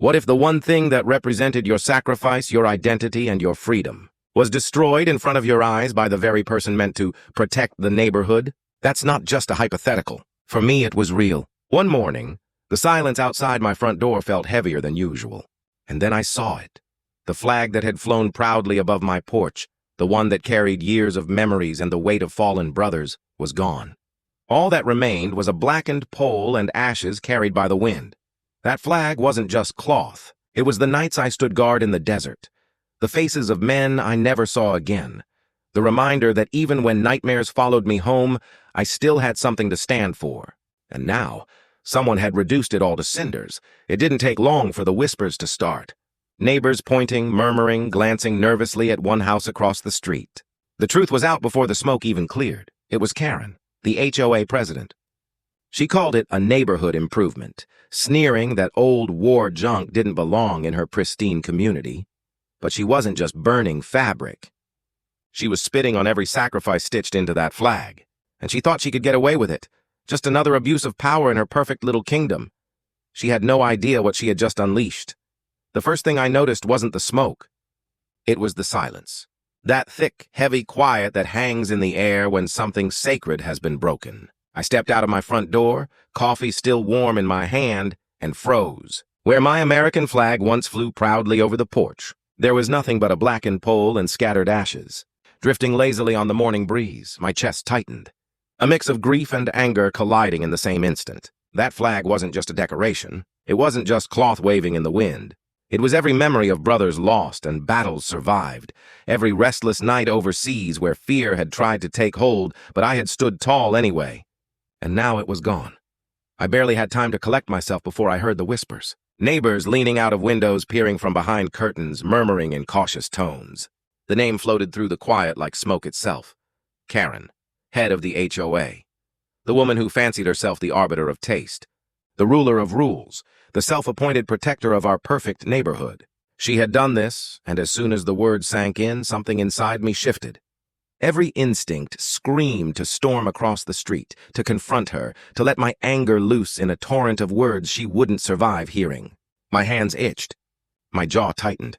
What if the one thing that represented your sacrifice, your identity, and your freedom was destroyed in front of your eyes by the very person meant to protect the neighborhood? That's not just a hypothetical. For me, it was real. One morning, the silence outside my front door felt heavier than usual. And then I saw it. The flag that had flown proudly above my porch, the one that carried years of memories and the weight of fallen brothers, was gone. All that remained was a blackened pole and ashes carried by the wind. That flag wasn't just cloth. It was the nights I stood guard in the desert, the faces of men I never saw again, the reminder that even when nightmares followed me home, I still had something to stand for. And now, someone had reduced it all to cinders. It didn't take long for the whispers to start. Neighbors pointing, murmuring, glancing nervously at one house across the street. The truth was out before the smoke even cleared. It was Karen, the HOA president. She called it a neighborhood improvement, sneering that old war junk didn't belong in her pristine community. But she wasn't just burning fabric. She was spitting on every sacrifice stitched into that flag, and she thought she could get away with it. Just another abuse of power in her perfect little kingdom. She had no idea what she had just unleashed. The first thing I noticed wasn't the smoke. It was the silence. That thick, heavy quiet that hangs in the air when something sacred has been broken. I stepped out of my front door, coffee still warm in my hand, and froze. Where my American flag once flew proudly over the porch, there was nothing but a blackened pole and scattered ashes. Drifting lazily on the morning breeze, my chest tightened. A mix of grief and anger colliding in the same instant. That flag wasn't just a decoration. It wasn't just cloth waving in the wind. It was every memory of brothers lost and battles survived, every restless night overseas where fear had tried to take hold, but I had stood tall anyway. And now it was gone. I barely had time to collect myself before I heard the whispers. Neighbors leaning out of windows, peering from behind curtains, murmuring in cautious tones. The name floated through the quiet like smoke itself. Karen, head of the HOA. The woman who fancied herself the arbiter of taste. The ruler of rules. The self-appointed protector of our perfect neighborhood. She had done this, and as soon as the word sank in, something inside me shifted. Every instinct screamed to storm across the street, to confront her, to let my anger loose in a torrent of words she wouldn't survive hearing. My hands itched. My jaw tightened.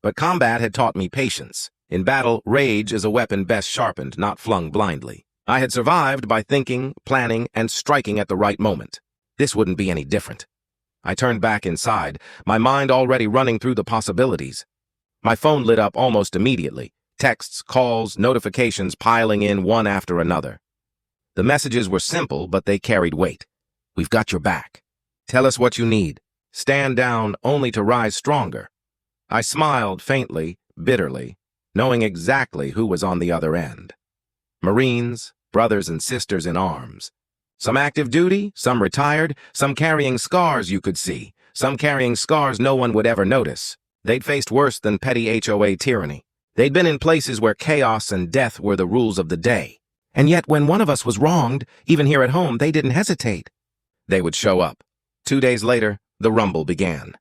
But combat had taught me patience. In battle, rage is a weapon best sharpened, not flung blindly. I had survived by thinking, planning, and striking at the right moment. This wouldn't be any different. I turned back inside, my mind already running through the possibilities. My phone lit up almost immediately. Texts, calls, notifications piling in one after another. The messages were simple, but they carried weight. We've got your back. Tell us what you need. Stand down only to rise stronger. I smiled faintly, bitterly, knowing exactly who was on the other end. Marines, brothers and sisters in arms. Some active duty, some retired, some carrying scars you could see, some carrying scars no one would ever notice. They'd faced worse than petty HOA tyranny. They'd been in places where chaos and death were the rules of the day. And yet when one of us was wronged, even here at home, they didn't hesitate. They would show up. 2 days later, the rumble began.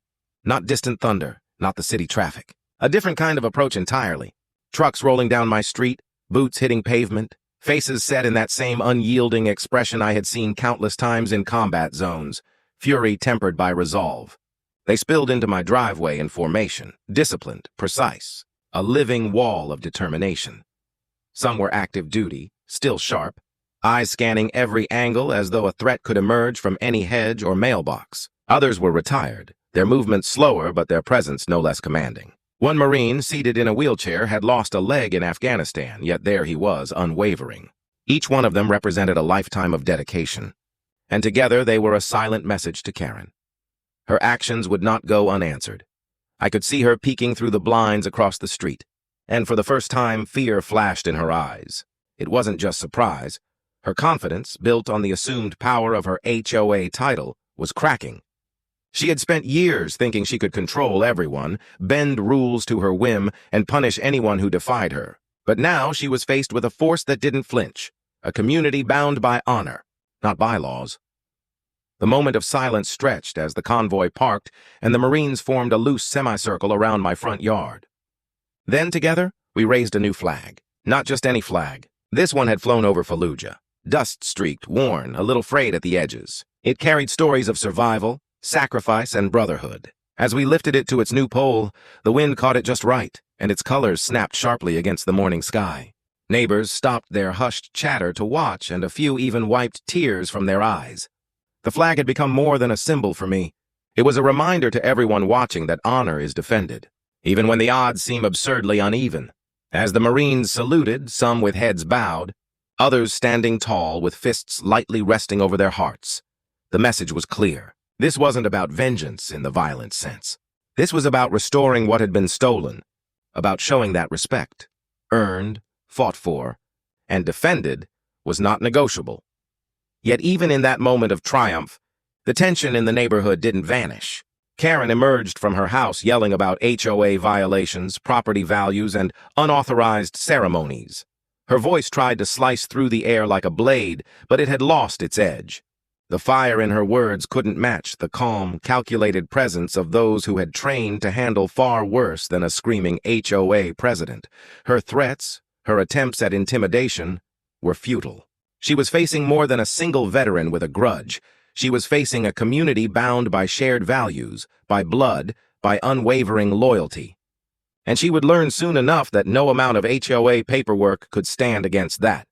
Not distant thunder, not the city traffic. A different kind of approach entirely. Trucks rolling down my street, boots hitting pavement, faces set in that same unyielding expression I had seen countless times in combat zones, fury tempered by resolve. They spilled into my driveway in formation, disciplined, precise, a living wall of determination. Some were active duty, still sharp, eyes scanning every angle as though a threat could emerge from any hedge or mailbox. Others were retired, their movements slower but their presence no less commanding. One Marine, seated in a wheelchair, had lost a leg in Afghanistan, yet there he was, unwavering. Each one of them represented a lifetime of dedication. And together they were a silent message to Karen. Her actions would not go unanswered. I could see her peeking through the blinds across the street, and for the first time fear flashed in her eyes. It wasn't just surprise. Her confidence, built on the assumed power of her HOA title, was cracking. She had spent years thinking she could control everyone, bend rules to her whim, and punish anyone who defied her. But now she was faced with a force that didn't flinch, a community bound by honor, not bylaws. The moment of silence stretched as the convoy parked, and the Marines formed a loose semicircle around my front yard. Then, together, we raised a new flag. Not just any flag. This one had flown over Fallujah, dust-streaked, worn, a little frayed at the edges. It carried stories of survival, sacrifice, and brotherhood. As we lifted it to its new pole, the wind caught it just right, and its colors snapped sharply against the morning sky. Neighbors stopped their hushed chatter to watch, and a few even wiped tears from their eyes. The flag had become more than a symbol for me. It was a reminder to everyone watching that honor is defended, even when the odds seem absurdly uneven. As the Marines saluted, some with heads bowed, others standing tall with fists lightly resting over their hearts, the message was clear. This wasn't about vengeance in the violent sense. This was about restoring what had been stolen, about showing that respect, earned, fought for, and defended, was not negotiable. Yet even in that moment of triumph, the tension in the neighborhood didn't vanish. Karen emerged from her house yelling about HOA violations, property values, and unauthorized ceremonies. Her voice tried to slice through the air like a blade, but it had lost its edge. The fire in her words couldn't match the calm, calculated presence of those who had trained to handle far worse than a screaming HOA president. Her threats, her attempts at intimidation, were futile. She was facing more than a single veteran with a grudge. She was facing a community bound by shared values, by blood, by unwavering loyalty. And she would learn soon enough that no amount of HOA paperwork could stand against that.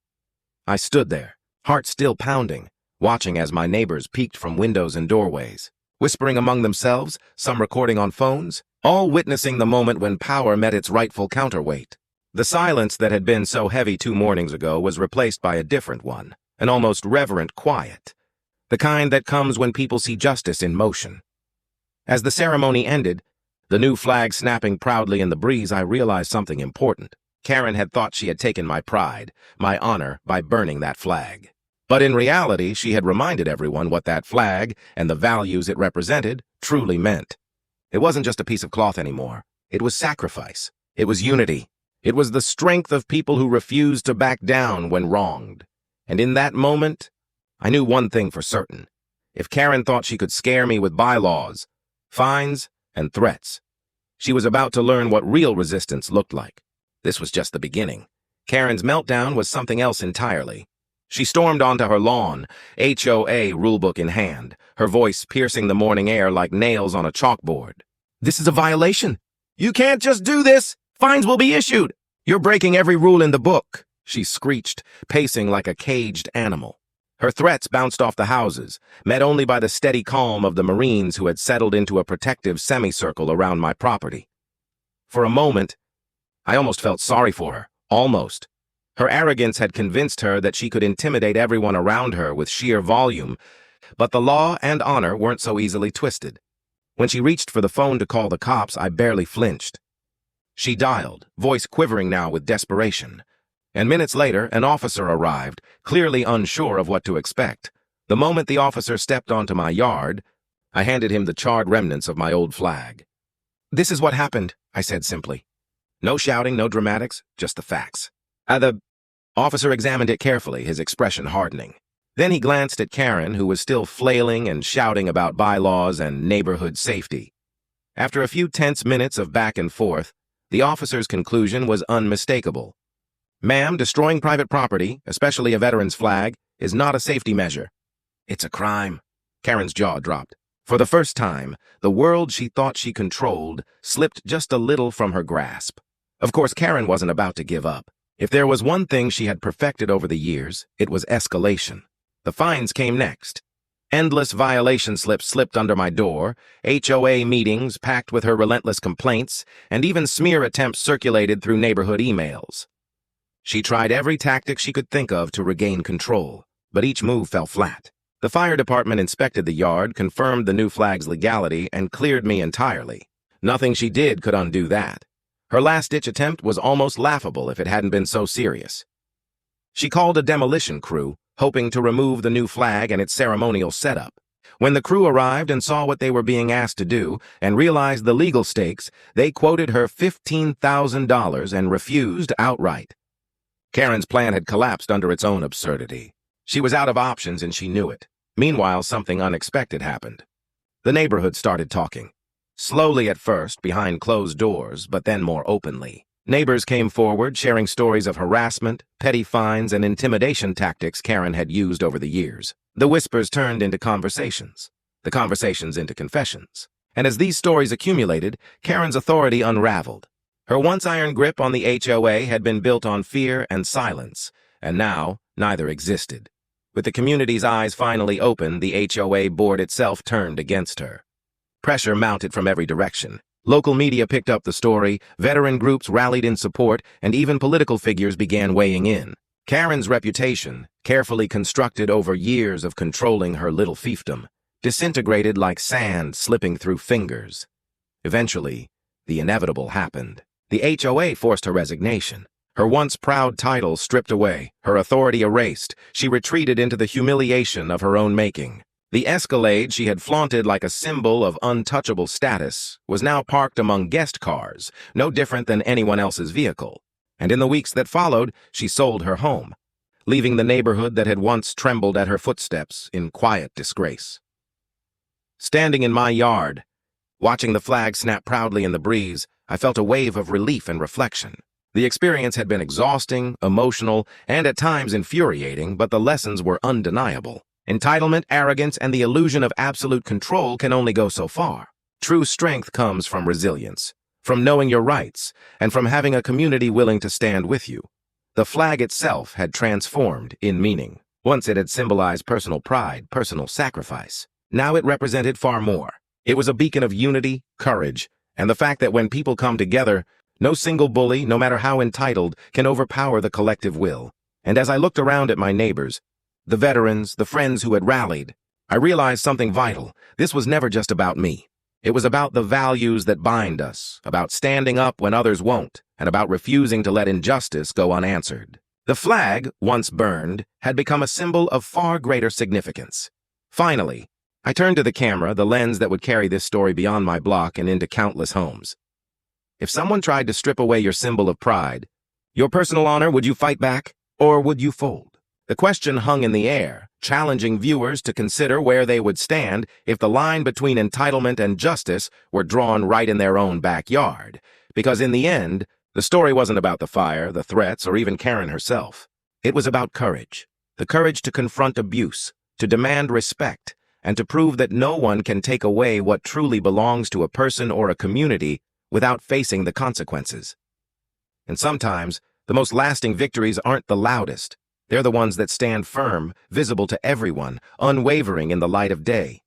I stood there, heart still pounding, watching as my neighbors peeked from windows and doorways, whispering among themselves, some recording on phones, all witnessing the moment when power met its rightful counterweight. The silence that had been so heavy 2 mornings ago was replaced by a different one, an almost reverent quiet, the kind that comes when people see justice in motion. As the ceremony ended, the new flag snapping proudly in the breeze, I realized something important. Karen had thought she had taken my pride, my honor, by burning that flag. But in reality, she had reminded everyone what that flag and the values it represented truly meant. It wasn't just a piece of cloth anymore. It was sacrifice. It was unity. It was the strength of people who refused to back down when wronged. And in that moment, I knew one thing for certain. If Karen thought she could scare me with bylaws, fines, and threats, she was about to learn what real resistance looked like. This was just the beginning. Karen's meltdown was something else entirely. She stormed onto her lawn, HOA rulebook in hand, her voice piercing the morning air like nails on a chalkboard. "This is a violation. You can't just do this. Fines will be issued. You're breaking every rule in the book," she screeched, pacing like a caged animal. Her threats bounced off the houses, met only by the steady calm of the Marines who had settled into a protective semicircle around my property. For a moment, I almost felt sorry for her, almost. Her arrogance had convinced her that she could intimidate everyone around her with sheer volume, but the law and honor weren't so easily twisted. When she reached for the phone to call the cops, I barely flinched. She dialed, voice quivering now with desperation. And minutes later, an officer arrived, clearly unsure of what to expect. The moment the officer stepped onto my yard, I handed him the charred remnants of my old flag. "This is what happened," I said simply. No shouting, no dramatics, just the facts. The officer examined it carefully, his expression hardening. Then he glanced at Karen, who was still flailing and shouting about bylaws and neighborhood safety. After a few tense minutes of back and forth, the officer's conclusion was unmistakable. "Ma'am, destroying private property, especially a veteran's flag, is not a safety measure. It's a crime." Karen's jaw dropped. For the first time, the world she thought she controlled slipped just a little from her grasp. Of course, Karen wasn't about to give up. If there was one thing she had perfected over the years, it was escalation. The fines came next. Endless violation slips slipped under my door, HOA meetings packed with her relentless complaints, and even smear attempts circulated through neighborhood emails. She tried every tactic she could think of to regain control, but each move fell flat. The fire department inspected the yard, confirmed the new flag's legality, and cleared me entirely. Nothing she did could undo that. Her last-ditch attempt was almost laughable if it hadn't been so serious. She called a demolition crew, hoping to remove the new flag and its ceremonial setup. When the crew arrived and saw what they were being asked to do and realized the legal stakes, they quoted her $15,000 and refused outright. Karen's plan had collapsed under its own absurdity. She was out of options and she knew it. Meanwhile, something unexpected happened. The neighborhood started talking. Slowly at first, behind closed doors, but then more openly. Neighbors came forward, sharing stories of harassment, petty fines, and intimidation tactics Karen had used over the years. The whispers turned into conversations, the conversations into confessions. And as these stories accumulated, Karen's authority unraveled. Her once iron grip on the HOA had been built on fear and silence, and now neither existed. With the community's eyes finally open, the HOA board itself turned against her. Pressure mounted from every direction. Local media picked up the story, veteran groups rallied in support, and even political figures began weighing in. Karen's reputation, carefully constructed over years of controlling her little fiefdom, disintegrated like sand slipping through fingers. Eventually, the inevitable happened. The HOA forced her resignation. Her once proud title stripped away, her authority erased. She retreated into the humiliation of her own making. The Escalade she had flaunted like a symbol of untouchable status was now parked among guest cars, no different than anyone else's vehicle. And in the weeks that followed, she sold her home, leaving the neighborhood that had once trembled at her footsteps in quiet disgrace. Standing in my yard, watching the flag snap proudly in the breeze, I felt a wave of relief and reflection. The experience had been exhausting, emotional, and at times infuriating, but the lessons were undeniable. Entitlement, arrogance, and the illusion of absolute control can only go so far. True strength comes from resilience, from knowing your rights, and from having a community willing to stand with you. The flag itself had transformed in meaning. Once it had symbolized personal pride, personal sacrifice. Now it represented far more. It was a beacon of unity, courage, and the fact that when people come together, no single bully, no matter how entitled, can overpower the collective will. And as I looked around at my neighbors, the veterans, the friends who had rallied, I realized something vital. This was never just about me. It was about the values that bind us, about standing up when others won't, and about refusing to let injustice go unanswered. The flag, once burned, had become a symbol of far greater significance. Finally, I turned to the camera, the lens that would carry this story beyond my block and into countless homes. If someone tried to strip away your symbol of pride, your personal honor, would you fight back, or would you fold? The question hung in the air, challenging viewers to consider where they would stand if the line between entitlement and justice were drawn right in their own backyard. Because in the end, the story wasn't about the fire, the threats, or even Karen herself. It was about courage. The courage to confront abuse, to demand respect, and to prove that no one can take away what truly belongs to a person or a community without facing the consequences. And sometimes, the most lasting victories aren't the loudest. They're the ones that stand firm, visible to everyone, unwavering in the light of day.